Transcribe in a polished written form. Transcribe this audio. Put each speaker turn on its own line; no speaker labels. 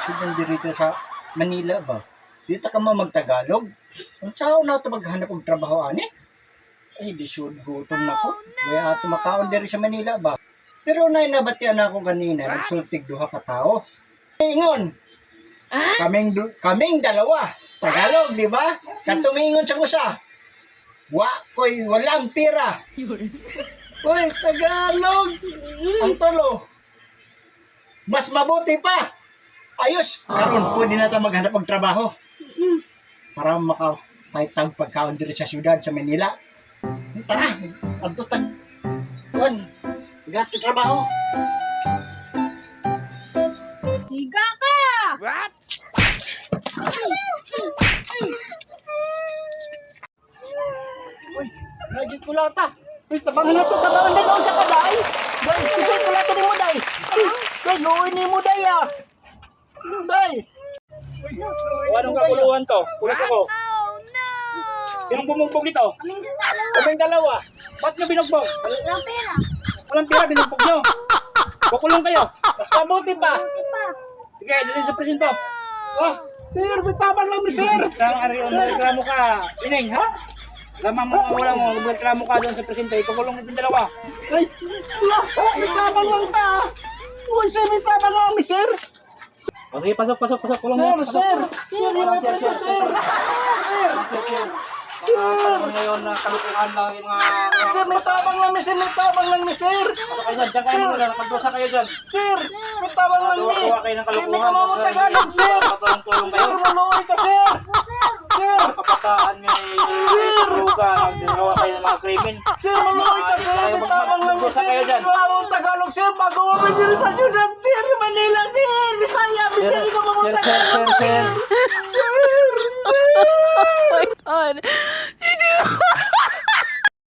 Siyempre dito sa Manila ba? Dito ka mo magtagalog? Ang sao na ito maghanap ng trabaho, ani? Ay, di sure, gutom na ko. Kaya ato makaon diri sa Manila ba? Pero nabatian ako kanina, nagsultig duha ka tao. Ingon, kaming dalawa. Tagalog, di ba? Katumingon sa kusa. Ko'y walang pira. Uy, Tagalog. Ang tolo. Mas mabuti pa. Ayos. Karon pwede na tayo maghanap ng trabaho. Para makapaytag pagkaon dito sa syudad, sa Manila. Tara, adto tag. Kuan, gati trabaho.
Siga ka!
What?
Uy, lagi kulata. Uy, tabangan na ito, tabangan na doon sa kaday. Day, isang kulata ni mo, day. Day, luoy ni mo, day, ah. Day.
Anong kakuluhan to? Pulis ako. Sinong bumugbog dito?
Kaming dalawa.
Ba't nyo binugbog?
Walang pera.
Walang pira, binugbog nyo. Kukulong kayo.
Mas mabuti pa.
Sige, dalhin sa presinto.
Oh, sir, bitabang lang ni sir.
Isang reklamo ka. Ineng, ha? Sama mo ang wala mo, reklamo ka doon sa presinto. Ikukulong itong dalawa.
Ay, wala. Bitabang lang ta. Uy, sir, bitabang lang ni sir.
O sige, pasok. Kulong mo.
Sir. Sir.
Ano ngayon na kalukuhan lang yung mga...
Sir, bitabang lang ni sir.
Pasok kayo dyan, dyan kayo muna. Magdosa kayo dyan.
Sir, bitabang lang ni.
Tuwa kayo ng
Hindi
kalukuhan.
ka mo Tagalog, sir.
Patulong-tulong kayo.
Sir, maluoy ka, sir. Sir,
Kapataan nyo ay druga. Nagawa kayo ng mga krimen.
sir, maluoy ka, sir. Bitabang lang ni
Magdosa
sir.
kayo dyan.
Hindi mo Tagalog, sir. Bago kami dito sa syudad, sir. Manila, sir. Bisaya, Hindi ka mo Tagalog.
Sir.
God.